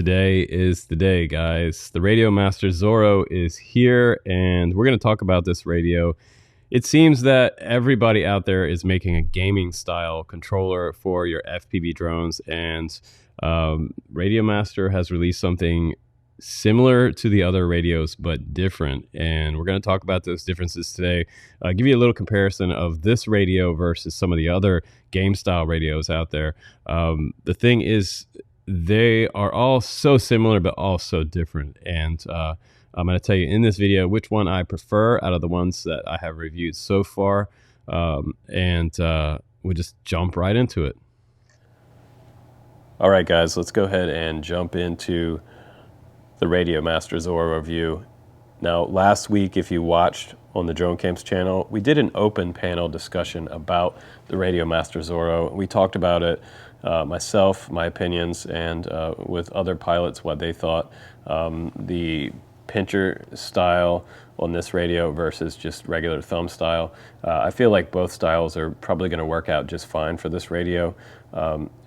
Today is the day, guys. The Radiomaster Zorro is here, and we're going to talk about this radio. It seems that everybody out there is making a gaming-style controller for your FPV drones, and Radiomaster has released something similar to the other radios, but different. And we're going to talk about those differences today. Give you a little comparison of this radio versus some of the other game-style radios out there. The thing is, they are all so similar, but all so different. And I'm going to tell you in this video which one I prefer out of the ones that I have reviewed so far. We'll just jump right into it. All right, guys, let's go ahead and jump into the Radiomaster Zorro review. Now, last week, if you watched on the Drone Camps channel, we did an open panel discussion about the Radiomaster Zorro. We talked about it, myself, my opinions, and with other pilots, what they thought. The pincher style on this radio versus just regular thumb style. I feel like both styles are probably going to work out just fine for this radio.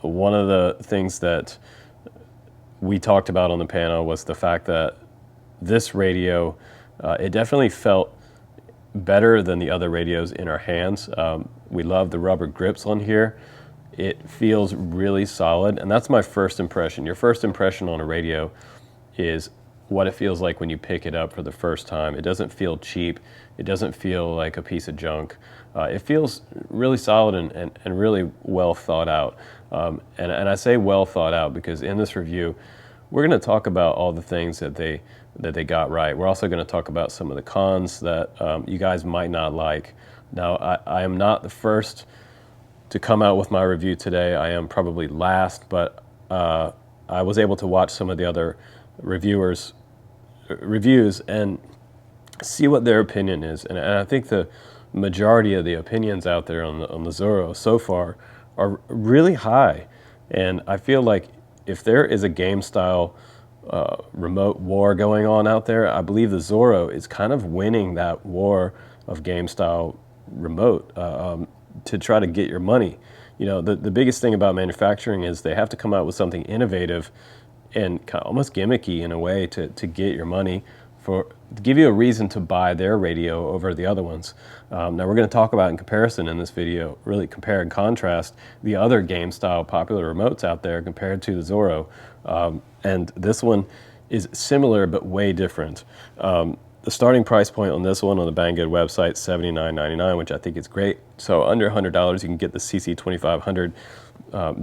One of the things that we talked about on the panel was the fact that this radio, it definitely felt better than the other radios in our hands. We love the rubber grips on here. It feels really solid, and that's my first impression. Your first impression on a radio is what it feels like when you pick it up for the first time. It doesn't feel cheap. It doesn't feel like a piece of junk. It feels really solid and really well thought out. And I say well thought out because in this review, we're going to talk about all the things that they got right. We're also going to talk about some of the cons that you guys might not like. Now, I am not the first to come out with my review today. I am probably last, but I was able to watch some of the other reviews and see what their opinion is. And I think the majority of the opinions out there on the Zorro so far are really high. And I feel like if there is a game style remote war going on out there, I believe the Zorro is kind of winning that war of game style remote to try to get your money. You know, the biggest thing about manufacturing is they have to come out with something innovative and kind of almost gimmicky in a way to get your money, to give you a reason to buy their radio over the other ones. Now we're going to talk about in comparison in this video, really compare and contrast the other game style popular remotes out there compared to the Zorro. And this one is similar but way different. The starting price point on this one on the Banggood website, $79.99, which I think is great. So under $100, you can get the CC2500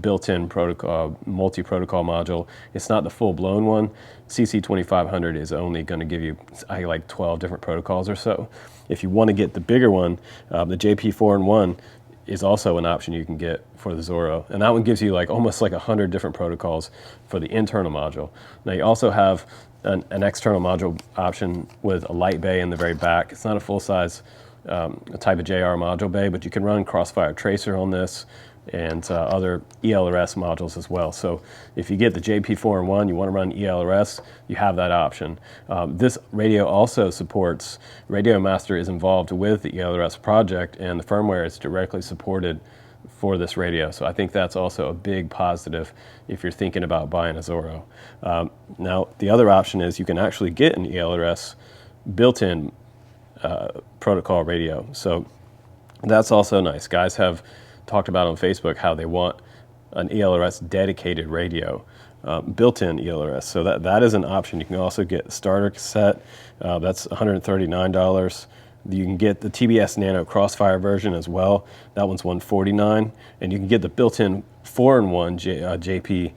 built-in protocol, multi-protocol module. It's not the full-blown one. CC2500 is only going to give you like 12 different protocols or so. If you want to get the bigger one, the JP4-in-1 is also an option you can get for the Zorro. And that one gives you like almost like 100 different protocols for the internal module. Now you also have an external module option with a light bay in the very back. It's not a full-size type of JR module bay, but you can run Crossfire Tracer on this and other ELRS modules as well. So if you get the JP4-in-1, you want to run ELRS, you have that option. This radio also supports, Radiomaster is involved with the ELRS project, and the firmware is directly supported for this radio. So I think that's also a big positive if you're thinking about buying a Zorro. Now, the other option is you can actually get an ELRS built-in protocol radio. So that's also nice. Guys have talked about on Facebook how they want an ELRS dedicated radio, built-in ELRS. So that is an option. You can also get a starter cassette. That's $139. You can get the TBS Nano Crossfire version as well. That one's $149, and you can get the built-in 4-in-1 JP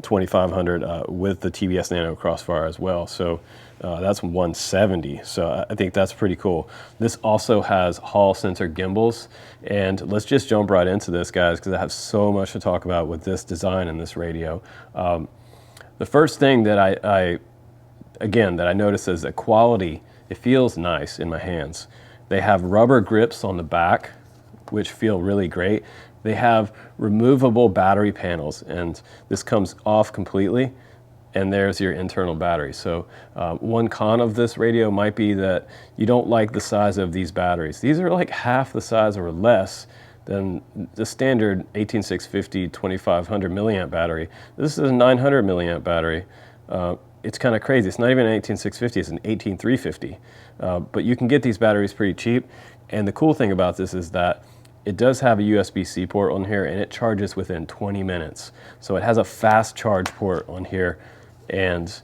2500 with the TBS Nano Crossfire as well. So that's $170. So I think that's pretty cool. This also has Hall sensor gimbals, and let's just jump right into this, guys, because I have so much to talk about with this design and this radio. The first thing that I notice is that quality. It feels nice in my hands. They have rubber grips on the back, which feel really great. They have removable battery panels, and this comes off completely, and there's your internal battery. So one con of this radio might be that you don't like the size of these batteries. These are like half the size or less than the standard 18650 2500 milliamp battery. This is a 900 milliamp battery. It's kind of crazy. It's not even an 18650, it's an 18350. But you can get these batteries pretty cheap. And the cool thing about this is that it does have a USB-C port on here, and it charges within 20 minutes. So it has a fast charge port on here, and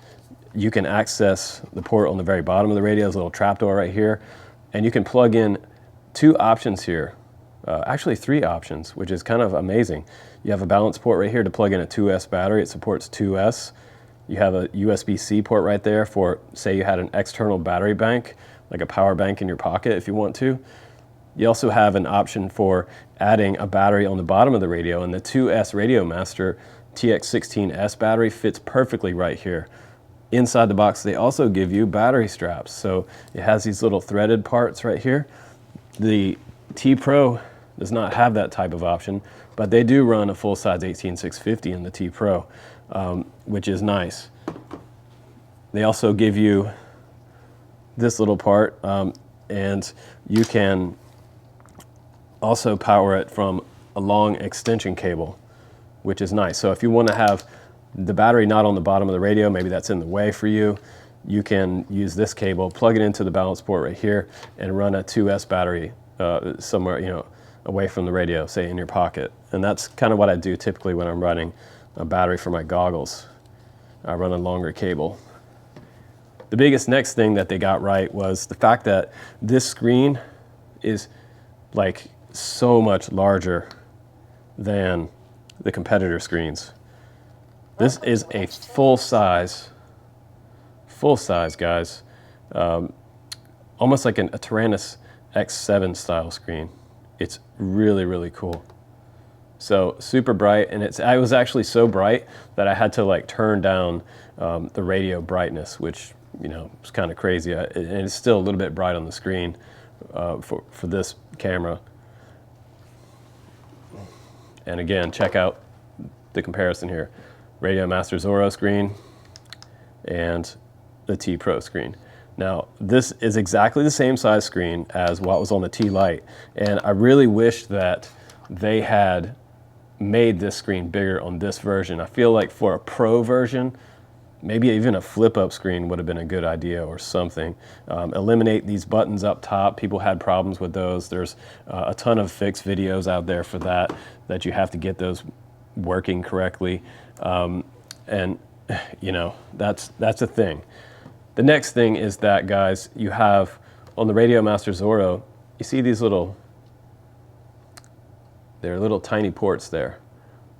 you can access the port on the very bottom of the radio. There's a little trapdoor right here, and you can plug in 2 options here. Actually 3 options, which is kind of amazing. You have a balance port right here to plug in a 2S battery. It supports 2S. You have a USB-C port right there for, say you had an external battery bank, like a power bank in your pocket if you want to. You also have an option for adding a battery on the bottom of the radio, and the 2S Radiomaster TX16S battery fits perfectly right here. Inside the box, they also give you battery straps. So it has these little threaded parts right here. The T Pro does not have that type of option, but they do run a full-size 18650 in the T Pro, which is nice. They also give you this little part, and you can also power it from a long extension cable, which is nice. So if you want to have the battery not on the bottom of the radio, maybe that's in the way for you, you can use this cable, plug it into the balance port right here, and run a 2S battery somewhere, you know, away from the radio, say in your pocket. And that's kind of what I do typically when I'm running a battery for my goggles. I run a longer cable. The biggest next thing that they got right was the fact that this screen is like so much larger than the competitor screens. This is a full size guys, almost like a Tyrannus X7 style screen. It's really, really cool. So super bright, and it was actually so bright that I had to like turn down the radio brightness, which, you know, is kind of crazy. And it's still a little bit bright on the screen for this camera. And again, check out the comparison here. Radiomaster Zorro screen and the T Pro screen. Now, this is exactly the same size screen as what was on the t-lite, and I really wish that they had made this screen bigger on this version. I feel like for a Pro version, maybe even a flip-up screen would have been a good idea or something. Eliminate these buttons up top. People had problems with those. There's a ton of fixed videos out there for that you have to get those working correctly. And, you know, that's a thing. The next thing is that, guys, you have on the Radiomaster Zorro, you see these little, they're little tiny ports there.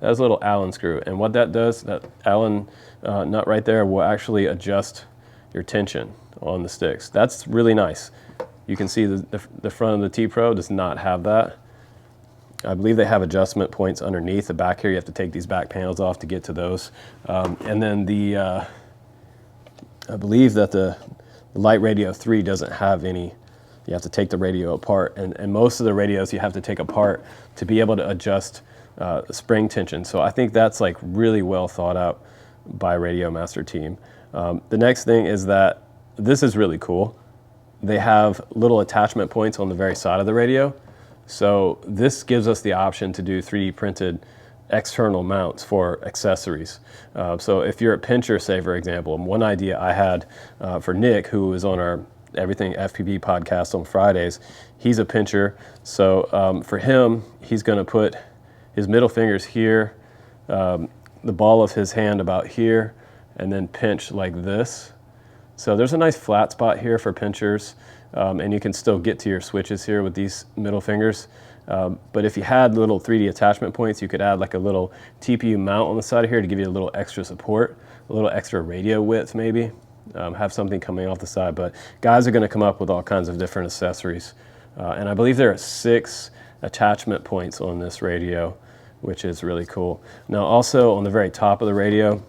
That's a little Allen screw, and what that does, that Allen nut right there will actually adjust your tension on the sticks. That's really nice. You can see the front of the T Pro does not have that. I believe they have adjustment points underneath the back here. You have to take these back panels off to get to those. And then I believe that the Light Radio 3 doesn't have any. You have to take the radio apart, and most of the radios you have to take apart to be able to adjust spring tension. So I think that's like really well thought out by Radiomaster team. The next thing is that this is really cool. They have little attachment points on the very side of the radio. So this gives us the option to do 3D printed external mounts for accessories. So if you're a pincher, say for example, and one idea I had for Nick, who is on our Everything FPV podcast on Fridays, he's a pincher. So for him, he's going to put his middle fingers here, the ball of his hand about here, and then pinch like this. So there's a nice flat spot here for pinchers, and you can still get to your switches here with these middle fingers. But if you had little 3D attachment points, you could add like a little TPU mount on the side of here to give you a little extra support, a little extra radio width maybe, have something coming off the side. But guys are going to come up with all kinds of different accessories. And I believe there are 6 attachment points on this radio, which is really cool. Now also on the very top of the radio,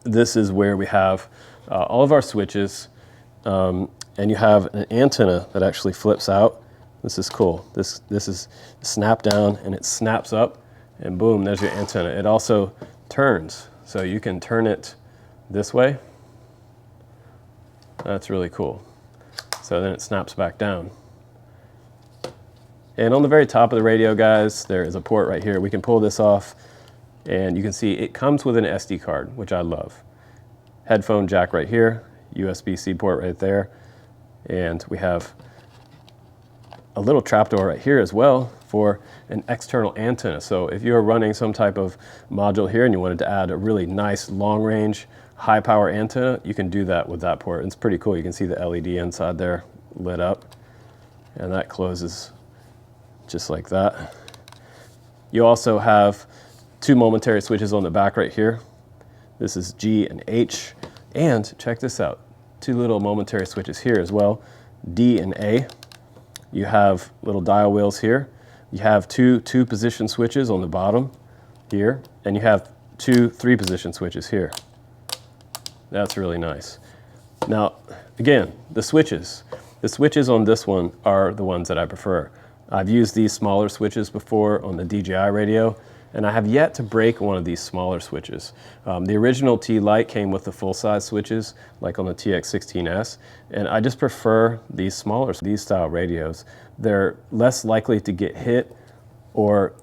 this is where we have all of our switches, and you have an antenna that actually flips out. This is cool. This is snap down, and it snaps up, and boom, there's your antenna. It also turns, so you can turn it this way. That's really cool. So then it snaps back down. And on the very top of the radio, guys, there is a port right here. We can pull this off, and you can see it comes with an SD card, which I love. Headphone jack right here, USB-C port right there, and we have a little trapdoor right here as well for an external antenna. So if you're running some type of module here and you wanted to add a really nice long-range, high-power antenna, you can do that with that port. It's pretty cool. You can see the LED inside there lit up, and that closes just like that. You also have two momentary switches on the back right here. This is G and H, and check this out, two little momentary switches here as well, D and A. You have little dial wheels here. You have two position switches on the bottom here, and you have two 3-position switches here. That's really nice. Now, again, the switches on this one are the ones that I prefer. I've used these smaller switches before on the DJI radio, and I have yet to break one of these smaller switches. The original t-lite came with the full-size switches, like on the TX16S, and I just prefer these smaller, these style radios. They're less likely to get hit or,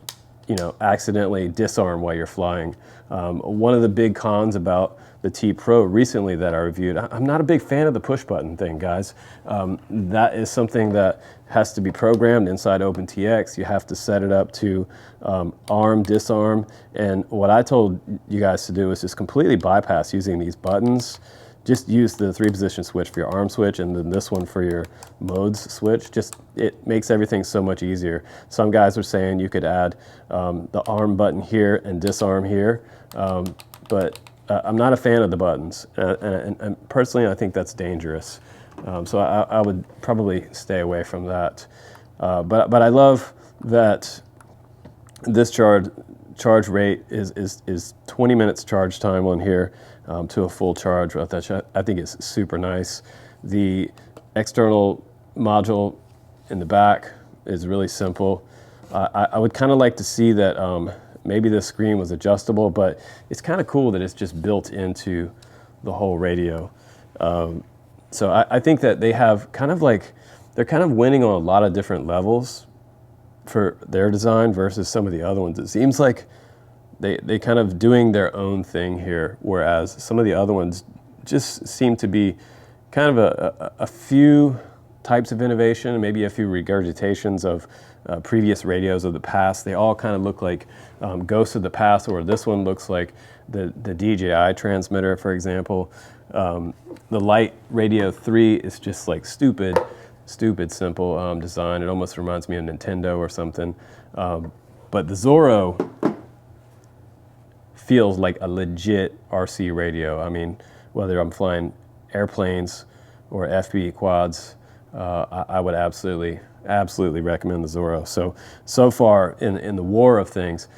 you know, accidentally disarm while you're flying. One of the big cons about the T Pro recently that I reviewed, I'm not a big fan of the push button thing, guys. That is something that has to be programmed inside OpenTX. You have to set it up to arm, disarm, and what I told you guys to do is just completely bypass using these buttons. Just use the 3-position switch for your arm switch, and then this one for your modes switch. Just, it makes everything so much easier. Some guys were saying you could add the arm button here and disarm here, but I'm not a fan of the buttons, and personally I think that's dangerous. So I would probably stay away from that. But I love that this charge rate is 20 minutes charge time on here to a full charge, which I think is super nice. The external module in the back is really simple. I would kind of like to see that maybe the screen was adjustable, but it's kind of cool that it's just built into the whole radio. So I think that they have kind of like, they're kind of winning on a lot of different levels for their design versus some of the other ones. It seems like they kind of doing their own thing here, whereas some of the other ones just seem to be kind of a few types of innovation, maybe a few regurgitations of previous radios of the past. They all kind of look like ghosts of the past, or this one looks like the DJI transmitter, for example. The Lite Radio 3 is just like stupid simple design. It almost reminds me of Nintendo or something. But the Zorro feels like a legit RC radio. I mean, whether I'm flying airplanes or FPV quads, I would absolutely recommend the Zorro. So far in the war of things,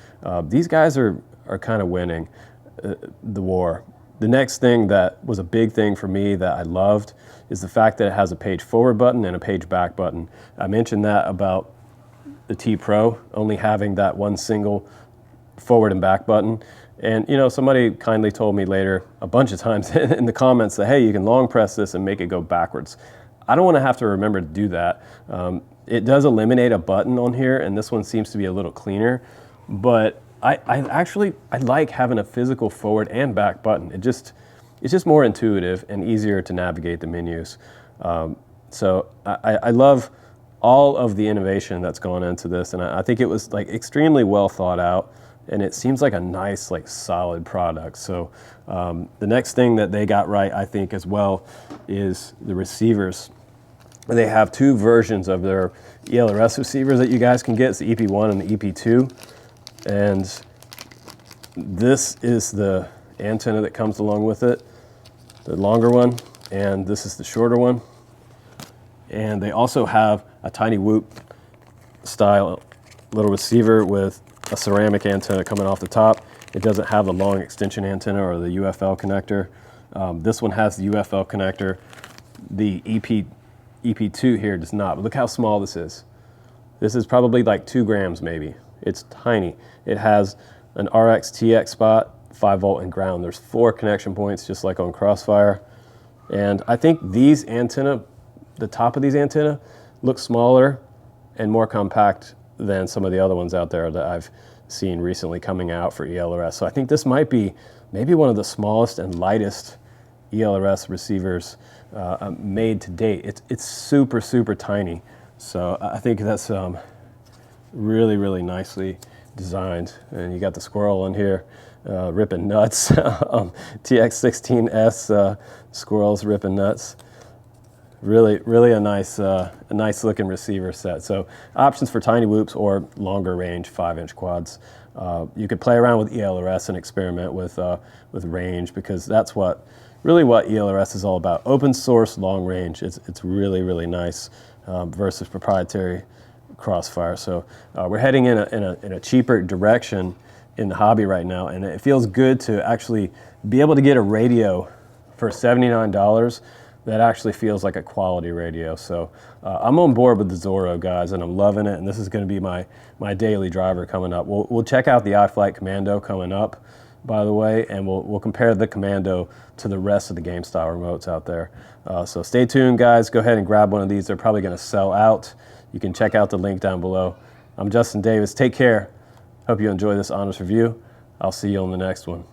these guys are kind of winning the war. The next thing that was a big thing for me that I loved is the fact that it has a page forward button and a page back button. I mentioned that about the T Pro only having that one single forward and back button. And you know, somebody kindly told me later a bunch of times in the comments that, hey, you can long press this and make it go backwards. I don't want to have to remember to do that. It does eliminate a button on here, and this one seems to be a little cleaner, but I like having a physical forward and back button. It's just more intuitive and easier to navigate the menus. So I love all of the innovation that's gone into this, and I think it was like extremely well thought out, and it seems like a nice, like solid product. So the next thing that they got right, I think as well, is the receivers. They have two versions of their ELRS receivers that you guys can get. It's the EP1 and the EP2. And this is the antenna that comes along with it, the longer one, and this is the shorter one. And they also have a tiny whoop style little receiver with a ceramic antenna coming off the top. It doesn't have the long extension antenna or the UFL connector. This one has the UFL connector. The EP2 here does not, but look how small this is. This is probably like 2 grams maybe. It's tiny. It has an RX TX spot, 5 volt and ground. There's 4 connection points just like on Crossfire. And I think these antenna, the top of these antenna looks smaller and more compact than some of the other ones out there that I've seen recently coming out for ELRS. So I think this might be maybe one of the smallest and lightest ELRS receivers made to date. It's super, super tiny. So I think that's really, really nicely designed. And you got the squirrel in here ripping nuts. TX16S squirrels ripping nuts. Really, really a nice looking receiver set. So options for tiny whoops or longer range 5-inch quads. You could play around with ELRS and experiment with range, because that's really what ELRS is all about. Open source, long range. It's really, really nice versus proprietary crossfire. So we're heading in a cheaper direction in the hobby right now, and it feels good to actually be able to get a radio for $79 that actually feels like a quality radio. So I'm on board with the Zorro, guys, and I'm loving it, and this is going to be my daily driver coming up. We'll check out the iFlight Commando coming up, by the way, and we'll compare the Commando to the rest of the game style remotes out there. So stay tuned, guys. Go ahead and grab one of these. They're probably going to sell out. You can check out the link down below. I'm Justin Davis. Take care. Hope you enjoy this honest review. I'll see you on the next one.